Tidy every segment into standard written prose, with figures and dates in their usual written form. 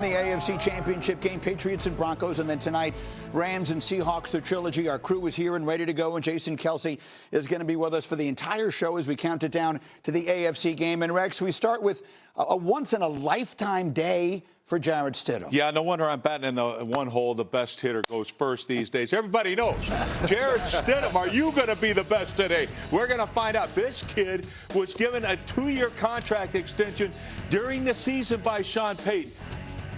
The AFC Championship game, Patriots and Broncos, and then tonight, Rams and Seahawks, their trilogy. Our crew is here and ready to go, and Jason Kelsey is going to be with us for the entire show as we count it down to the AFC game. And Rex, we start with a once-in-a-lifetime day for Jarrett Stidham. Yeah, no wonder I'm batting in the one hole. The best hitter goes first these days. Everybody knows. Jarrett Stidham, are you going to be the best today? We're going to find out. This kid was given a 2-year contract extension during the season by Sean Payton.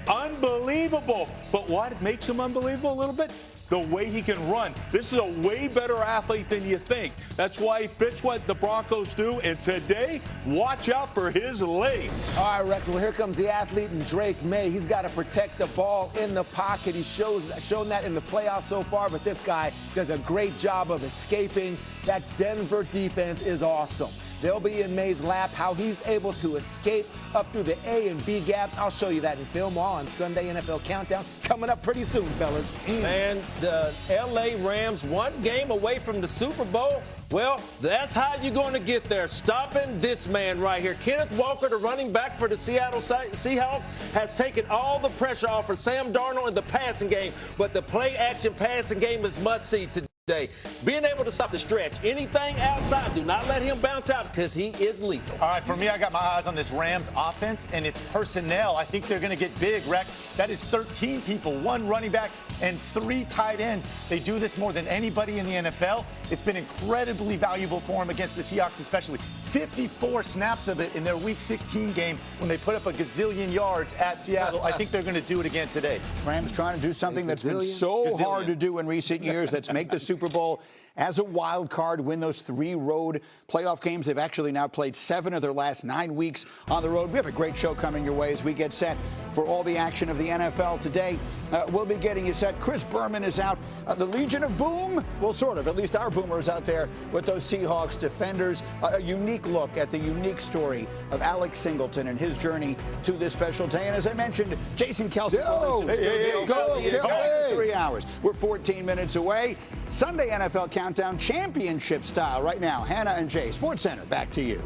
Unbelievable. But what makes him unbelievable a little bit? The way he can run. This is a way better athlete than you think. That's why he fits what the Broncos do. And today, watch out for his legs. All right, Rex, well, here comes the athlete and Drake May. He's got to protect the ball in the pocket. He's shown that in the playoffs so far, but this guy does a great job of escaping. That Denver defense is awesome. They'll be in May's lap, how he's able to escape up through the A and B gaps. I'll show you that in film all on Sunday NFL Countdown. Coming up pretty soon, fellas. Man, the L.A. Rams one game away from the Super Bowl. Well, that's how you're going to get there, stopping this man right here. Kenneth Walker, the running back for the Seattle Seahawks, has taken all the pressure off of Sam Darnold in the passing game, but the play-action passing game is must-see today. Being able to stop the stretch, anything outside, do not let him bounce out because he is lethal. All right, for me, I got my eyes on this Rams offense and its personnel. I think they're going to get big, Rex. That is 13 people, 1 running back and 3 tight ends. They do this more than anybody in the NFL. It's been incredibly valuable for them against the Seahawks, especially 54 snaps of it in their Week 16 game when they put up a gazillion yards at Seattle. I think they're going to do it again today. Rams trying to do something that's been so hard to do in recent years. That's make the Super Bowl as a wild card, win those 3 road playoff games. They've actually now played 7 of their last 9 weeks on the road. We have a great show coming your way as we get set for all the action of the NFL today. We'll be getting you set. Chris Berman is out. The Legion of Boom, well, sort of. At least our Boomer is out there with those Seahawks defenders. A unique look at the unique story of Alex Singleton and his journey to this special day. And as I mentioned, Jason Kelsey will listen to go 3 hours. We're 14 minutes away. Sunday NFL Countdown championship style right now. Hannah and Jay, SportsCenter, back to you.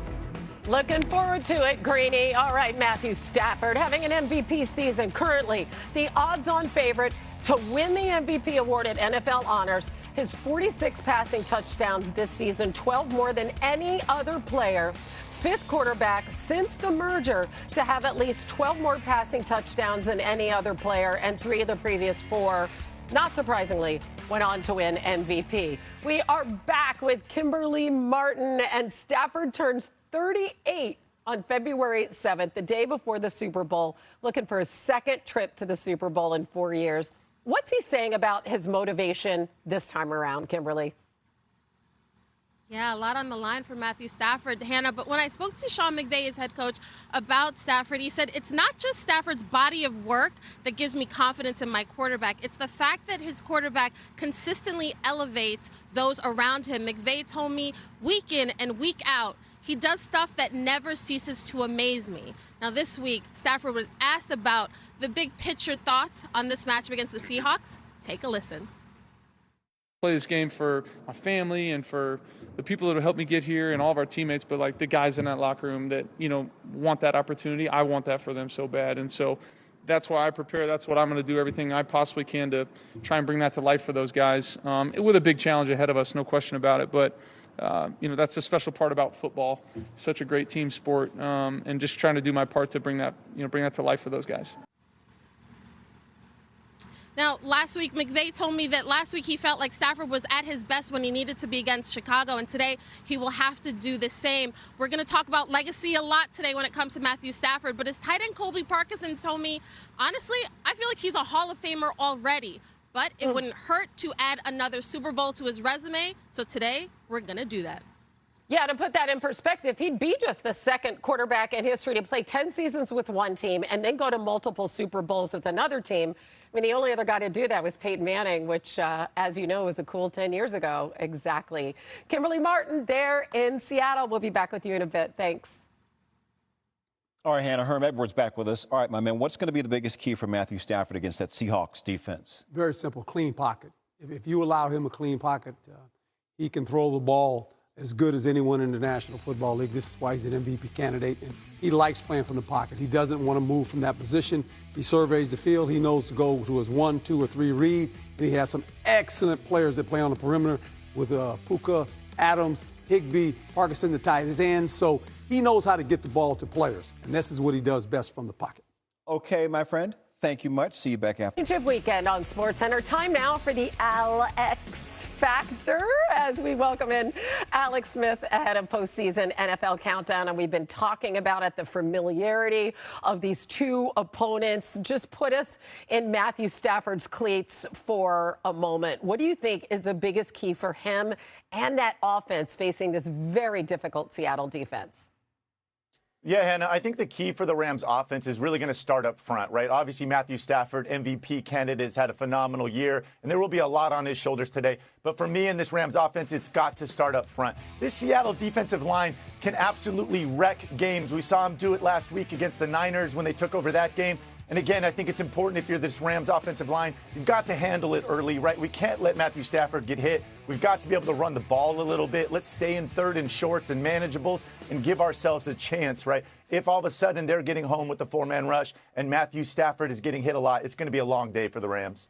Looking forward to it, Greeny. All right, Matthew Stafford having an MVP season. Currently, the odds-on favorite to win the MVP award at NFL Honors. His 46 passing touchdowns this season, 12 more than any other player. 5th quarterback since the merger to have at least 12 more passing touchdowns than any other player, and 3 of the previous 4, not surprisingly, went on to win MVP. We are back with Kimberly Martin, and Stafford turns 38 on February 7th, the day before the Super Bowl, looking for his 2nd trip to the Super Bowl in 4 years. What's he saying about his motivation this time around, Kimberly? Yeah, a lot on the line for Matthew Stafford, Hannah. But when I spoke to Sean McVay, his head coach, about Stafford, he said, it's not just Stafford's body of work that gives me confidence in my quarterback. It's the fact that his quarterback consistently elevates those around him. McVay told me week in and week out, he does stuff that never ceases to amaze me. Now, this week, Stafford was asked about the big picture thoughts on this matchup against the Seahawks. Take a listen. Play this game for my family and for the people that have helped me get here and all of our teammates, but like the guys in that locker room that, you know, want that opportunity. I want that for them so bad. And so that's why I prepare. That's what I'm going to do, everything I possibly can to try and bring that to life for those guys. With a big challenge ahead of us, no question about it. But, you know, that's the special part about football. Such a great team sport, and just trying to do my part to bring that to life for those guys. Now, last week, McVay told me that last week he felt like Stafford was at his best when he needed to be against Chicago, and today he will have to do the same. We're going to talk about legacy a lot today when it comes to Matthew Stafford, but his tight end Colby Parkinson told me, honestly, I feel like he's a Hall of Famer already, but it wouldn't hurt to add another Super Bowl to his resume, so today we're going to do that. Yeah, to put that in perspective, he'd be just the 2nd quarterback in history to play 10 seasons with one team and then go to multiple Super Bowls with another team. I mean, the only other guy to do that was Peyton Manning, which, as you know, was a cool 10 years ago. Exactly. Kimberly Martin there in Seattle. We'll be back with you in a bit. Thanks. All right, Hannah, Herm Edwards back with us. All right, my man, what's going to be the biggest key for Matthew Stafford against that Seahawks defense? Very simple, clean pocket. If you allow him a clean pocket, he can throw the ball as good as anyone in the National Football League. This is why he's an MVP candidate, and he likes playing from the pocket. He doesn't want to move from that position. He surveys the field. He knows to go to his 1, 2, or 3 read, and he has some excellent players that play on the perimeter with Puka, Adams, Higbee, Parkinson, the tight ends. So he knows how to get the ball to players, and this is what he does best from the pocket. Okay, my friend. Thank you much. See you back after. Championship weekend on SportsCenter. Time now for the Alex Factor as we welcome in Alex Smith ahead of postseason NFL countdown. And we've been talking about it, the familiarity of these two opponents. Just put us in Matthew Stafford's cleats for a moment. What do you think is the biggest key for him and that offense facing this very difficult Seattle defense? Yeah, Hannah, I think the key for the Rams offense is really going to start up front, right? Obviously, Matthew Stafford, MVP candidate, has had a phenomenal year, and there will be a lot on his shoulders today. But for me in this Rams offense, it's got to start up front. This Seattle defensive line can absolutely wreck games. We saw him do it last week against the Niners when they took over that game. And again, I think it's important if you're this Rams offensive line, you've got to handle it early, right? We can't let Matthew Stafford get hit. We've got to be able to run the ball a little bit. Let's stay in third and shorts and manageables and give ourselves a chance, right? If all of a sudden they're getting home with the 4-man rush and Matthew Stafford is getting hit a lot, it's going to be a long day for the Rams.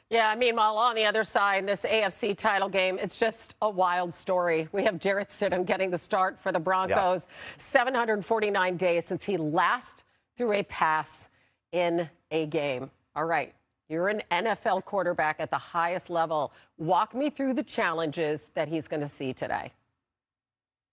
Yeah, meanwhile, on the other side, this AFC title game, it's just a wild story. We have Jarrett Stidham getting the start for the Broncos. 749 days since he last threw a pass in a game. All right, you're an NFL quarterback at the highest level. Walk me through the challenges that he's going to see today.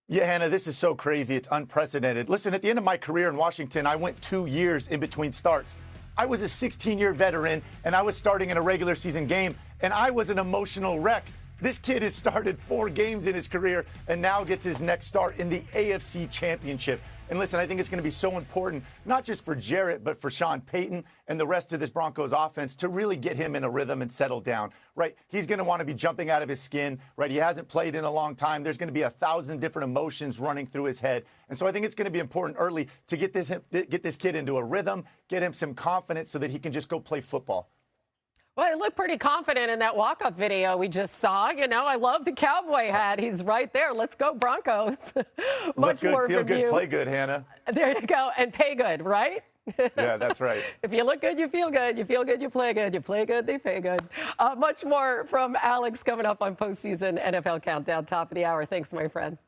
Yeah, Hannah, this is so crazy. It's unprecedented. Listen, at the end of my career in Washington, I went 2 years in between starts. I was a 16-year veteran, and I was starting in a regular season game, and I was an emotional wreck. This kid has started 4 games in his career and now gets his next start in the AFC Championship. And listen, I think it's going to be so important, not just for Jarrett, but for Sean Payton and the rest of this Broncos offense to really get him in a rhythm and settle down, right? He's going to want to be jumping out of his skin, right? He hasn't played in a long time. There's going to be 1,000 different emotions running through his head. And so I think it's going to be important early to get this kid into a rhythm, get him some confidence so that he can just go play football. Well, he looked pretty confident in that walk-up video we just saw. You know, I love the cowboy hat. He's right there. Let's go, Broncos. Look good, feel good, play good, Hannah. There you go. And pay good, right? Yeah, that's right. If you look good, you feel good. You feel good, you play good. You play good, they pay good. Much more from Alex coming up on postseason NFL Countdown, top of the hour. Thanks, my friend.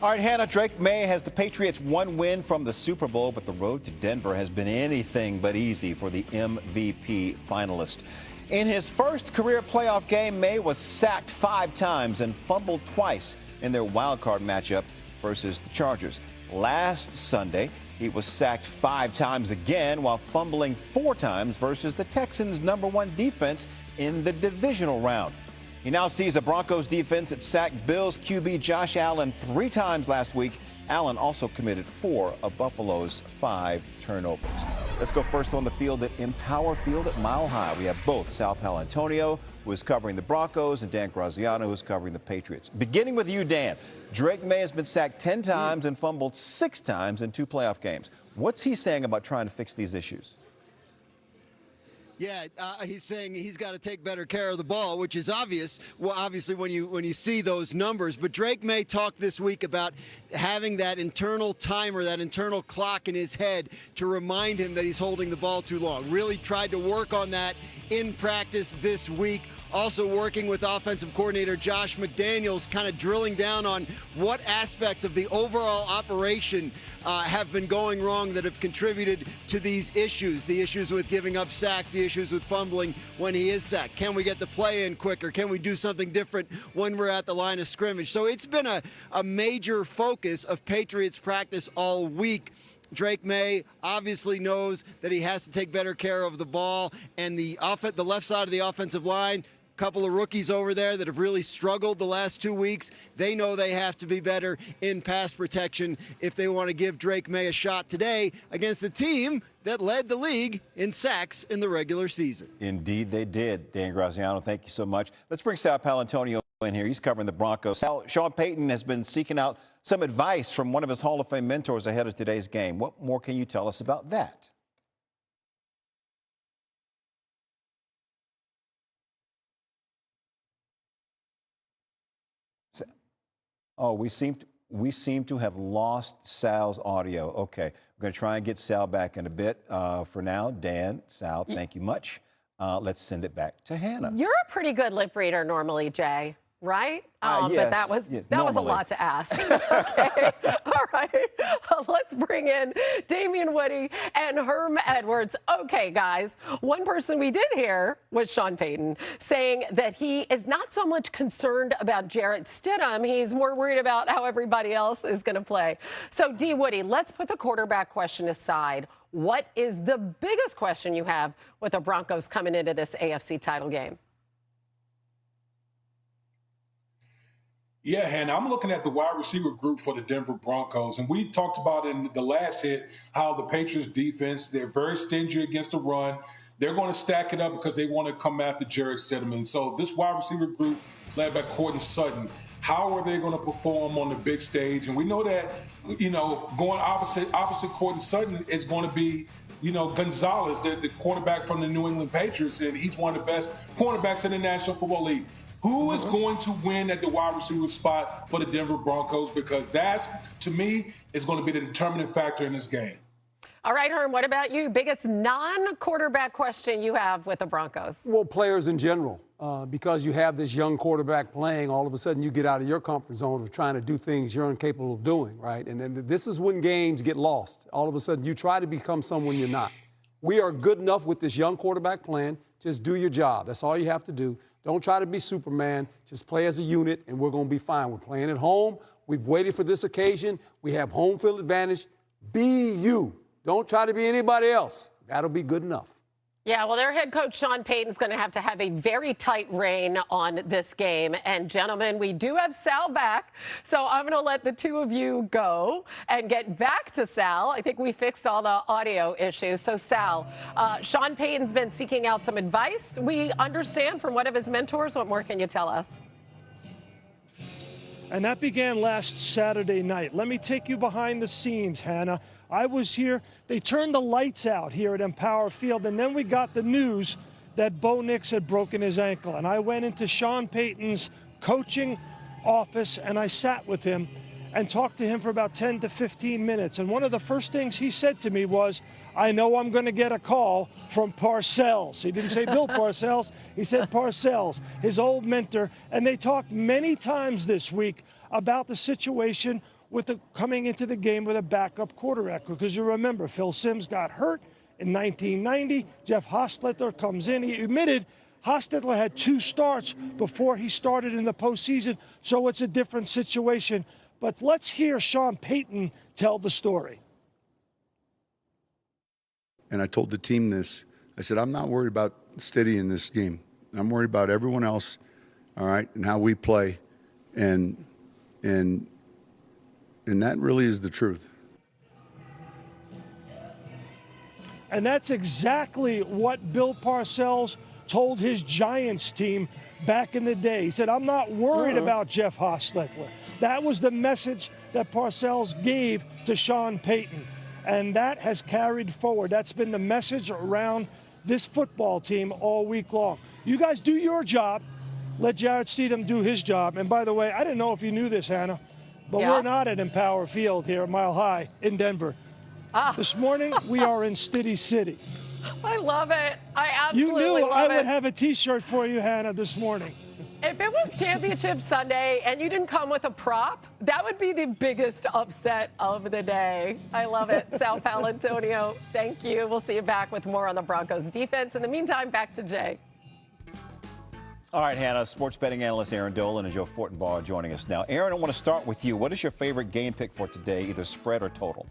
All right, Hannah, Drake May has the Patriots 1 win from the Super Bowl, but the road to Denver has been anything but easy for the MVP finalist. In his first career playoff game, May was sacked 5 times and fumbled twice in their wildcard matchup versus the Chargers. Last Sunday, he was sacked 5 times again while fumbling 4 times versus the Texans' #1 defense in the divisional round. He now sees a Broncos defense that sacked Bills QB Josh Allen 3 times last week. Allen also committed 4 of Buffalo's 5 turnovers. Let's go first on the field at Empower Field at Mile High. We have both Sal Paolantonio, who is covering the Broncos, and Dan Graziano, who is covering the Patriots. Beginning with you, Dan. Drake May has been sacked 10 times and fumbled 6 times in 2 playoff games. What's he saying about trying to fix these issues? Yeah, he's saying he's got to take better care of the ball, which is obvious. Well, obviously, when you see those numbers. But Drake May talked this week about having that internal timer, that internal clock in his head to remind him that he's holding the ball too long. Really tried to work on that in practice this week. Also working with offensive coordinator Josh McDaniels, kind of drilling down on what aspects of the overall operation have been going wrong that have contributed to these issues. The issues with giving up sacks, the issues with fumbling when he is sacked. Can we get the play in quicker? Can we do something different when we're at the line of scrimmage? So it's been a major focus of Patriots practice all week. Drake May obviously knows that he has to take better care of the ball, and the left side of the offensive line, couple of rookies over there that have really struggled the last 2 weeks. They know they have to be better in pass protection if they want to give Drake May a shot today against a team that led the league in sacks in the regular season. Indeed they did. Dan Graziano, thank you so much. Let's bring Sal Paolantonio in here. He's covering the Broncos. Sal, Sean Payton has been seeking out some advice from one of his Hall of Fame mentors ahead of today's game. What more can you tell us about that? Oh, we seem to have lost Sal's audio. Okay, we're going to try and get Sal back in a bit. For now, Dan, Sal, thank you much. Let's send it back to Hannah. You're a pretty good lip reader normally, Jay, right? Yes, but that was a lot to ask. Okay, all right. Let's bring in Damian Woody and Herm Edwards. Okay, guys, one person we did hear was Sean Payton saying that he is not so much concerned about Jarrett Stidham. He's more worried about how everybody else is going to play. So, D. Woody, let's put the quarterback question aside. What is the biggest question you have with the Broncos coming into this AFC title game? Yeah, Hannah, I'm looking at the wide receiver group for the Denver Broncos. And we talked about in the last hit how the Patriots defense, they're very stingy against the run. They're going to stack it up because they want to come after Jarrett Stidham. And so this wide receiver group led by Courtland Sutton, how are they going to perform on the big stage? And we know that, going opposite Courtland Sutton is going to be, Gonzalez, the quarterback from the New England Patriots, and he's one of the best cornerbacks in the National Football League. Who is going to win at the wide receiver spot for the Denver Broncos? Because that's, to me, is going to be the determining factor in this game. All right, Herm, what about you? Biggest non-quarterback question you have with the Broncos? Well, players in general. Because you have this young quarterback playing, all of a sudden you get out of your comfort zone of trying to do things you're incapable of doing, right? And then this is when games get lost. All of a sudden you try to become someone you're not. We are good enough with this young quarterback playing. Just do your job. That's all you have to do. Don't try to be Superman. Just play as a unit, and we're going to be fine. We're playing at home. We've waited for this occasion. We have home field advantage. Be you. Don't try to be anybody else. That'll be good enough. Yeah, well, their head coach, Sean Payton, is going to have a very tight rein on this game. And, gentlemen, we do have Sal back, so I'm going to let the two of you go and get back to Sal. I think we fixed all the audio issues. So, Sal, Sean Payton's been seeking out some advice, we understand, from one of his mentors. What more can you tell us? And that began last Saturday night. Let me take you behind the scenes, Hannah. I was here. They turned the lights out here at Empower Field, and then we got the news that Bo Nix had broken his ankle. And I went into Sean Payton's coaching office, and I sat with him and talked to him for about 10 to 15 minutes. And one of the first things he said to me was, I know I'm going to get a call from Parcells. He didn't say Bill Parcells. He said Parcells, his old mentor. And they talked many times this week about the situation with coming into the game with a backup quarterback. Because you remember, Phil Simms got hurt in 1990. Jeff Hostetler comes in. He admitted Hostetler had 2 starts before he started in the postseason, so it's a different situation. But let's hear Sean Payton tell the story. And I told the team this. I said, I'm not worried about Steady in this game. I'm worried about everyone else, all right, and how we play. And that really is the truth. And that's exactly what Bill Parcells told his Giants team back in the day. He said, I'm not worried about Jeff Hostetler. That was the message that Parcells gave to Sean Payton. And that has carried forward. That's been the message around this football team all week long. You guys do your job. Let Jarrett Stidham do his job. And by the way, I didn't know if you knew this, Hannah, but we're not at Empower Field here at Mile High in Denver. This morning, we are in Stiddy City. I love it. I absolutely love it. You knew I would have a T-shirt for you, Hannah, this morning. If it was Championship Sunday and you didn't come with a prop, that would be the biggest upset of the day. I love it. Sal Paolantonio, thank you. We'll see you back with more on the Broncos defense. In the meantime, back to Jay. All right, Hannah, sports betting analyst Aaron Dolan and Joe Fortenbaugh are joining us now. Aaron, I want to start with you. What is your favorite game pick for today, either spread or total?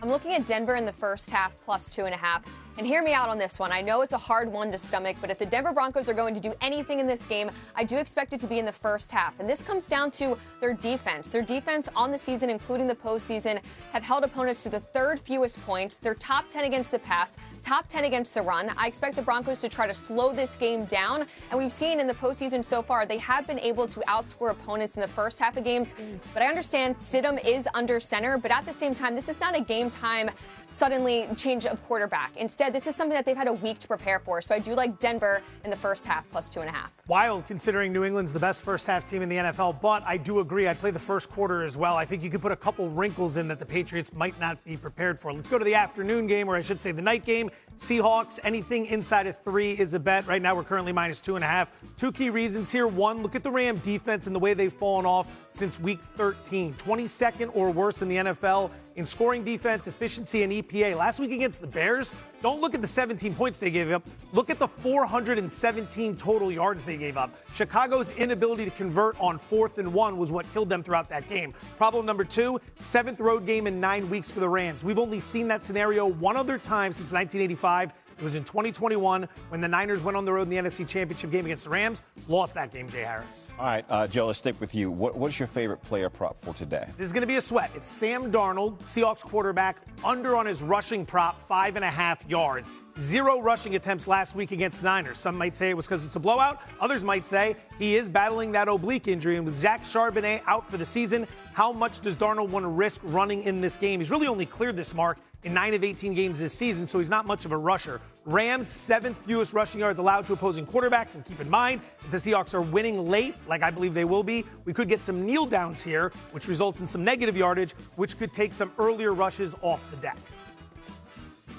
I'm looking at Denver in the first half, plus 2.5. And hear me out on this one. I know it's a hard one to stomach, but if the Denver Broncos are going to do anything in this game, I do expect it to be in the first half. And this comes down to their defense. Their defense on the season, including the postseason, have held opponents to the 3rd fewest points. They're top 10 against the pass, top 10 against the run. I expect the Broncos to try to slow this game down. And we've seen in the postseason so far, they have been able to outscore opponents in the first half of games. But I understand Stidham is under center, but at the same time, this is not a game same time suddenly change of quarterback. Instead, this is something that they've had a week to prepare for. So I do like Denver in the first half plus 2.5. Wild, considering New England's the best first half team in the NFL, but I do agree. I'd play the first quarter as well. I think you could put a couple wrinkles in that the Patriots might not be prepared for. Let's go to the afternoon game, or I should say the night game. Seahawks, anything inside of 3 is a bet. Right now we're currently minus 2.5. 2 key reasons here. One, look at the Ram defense and the way they've fallen off since week 13. 22nd or worse in the NFL in scoring defense, efficiency, and EPA. Last week against the Bears, don't look at the 17 points they gave up. Look at the 417 total yards they gave up. Chicago's inability to convert on 4th and 1 was what killed them throughout that game. Problem number 2, 7th road game in 9 weeks for the Rams. We've only seen that scenario one other time since 1985. It was in 2021 when the Niners went on the road in the NFC Championship game against the Rams. Lost that game, Jay Harris. All right, Joe, let's stick with you. What's your favorite player prop for today? This is going to be a sweat. It's Sam Darnold, Seahawks quarterback, under on his rushing prop, 5.5 yards. 0 rushing attempts last week against Niners. Some might say it was because it's a blowout. Others might say he is battling that oblique injury. And with Zach Charbonnet out for the season, how much does Darnold want to risk running in this game? He's really only cleared this mark in 9 of 18 games this season, so he's not much of a rusher. Rams, 7th fewest rushing yards allowed to opposing quarterbacks. And keep in mind, if the Seahawks are winning late, like I believe they will be, we could get some kneel downs here, which results in some negative yardage, which could take some earlier rushes off the deck.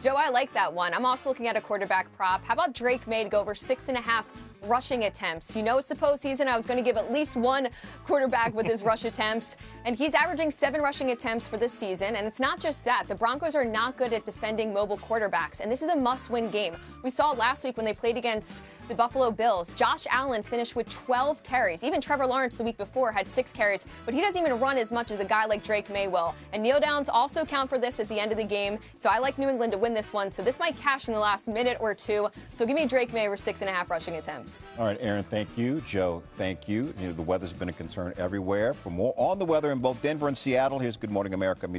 Joe, I like that one. I'm also looking at a quarterback prop. How about Drake May to go over 6.5 rushing attempts? You know it's the postseason. I was going to give at least one quarterback with his rush attempts. And he's averaging 7 rushing attempts for this season. And it's not just that. The Broncos are not good at defending mobile quarterbacks. And this is a must-win game. We saw last week when they played against the Buffalo Bills. Josh Allen finished with 12 carries. Even Trevor Lawrence the week before had 6 carries. But he doesn't even run as much as a guy like Drake May will. And kneel downs also count for this at the end of the game. So I like New England to win this one. So this might cash in the last minute or 2. So give me Drake May over 6.5 rushing attempts. All right, Aaron, thank you. Joe, thank you. The weather's been a concern everywhere. For more on the weather in both Denver and Seattle, here's Good Morning America Media.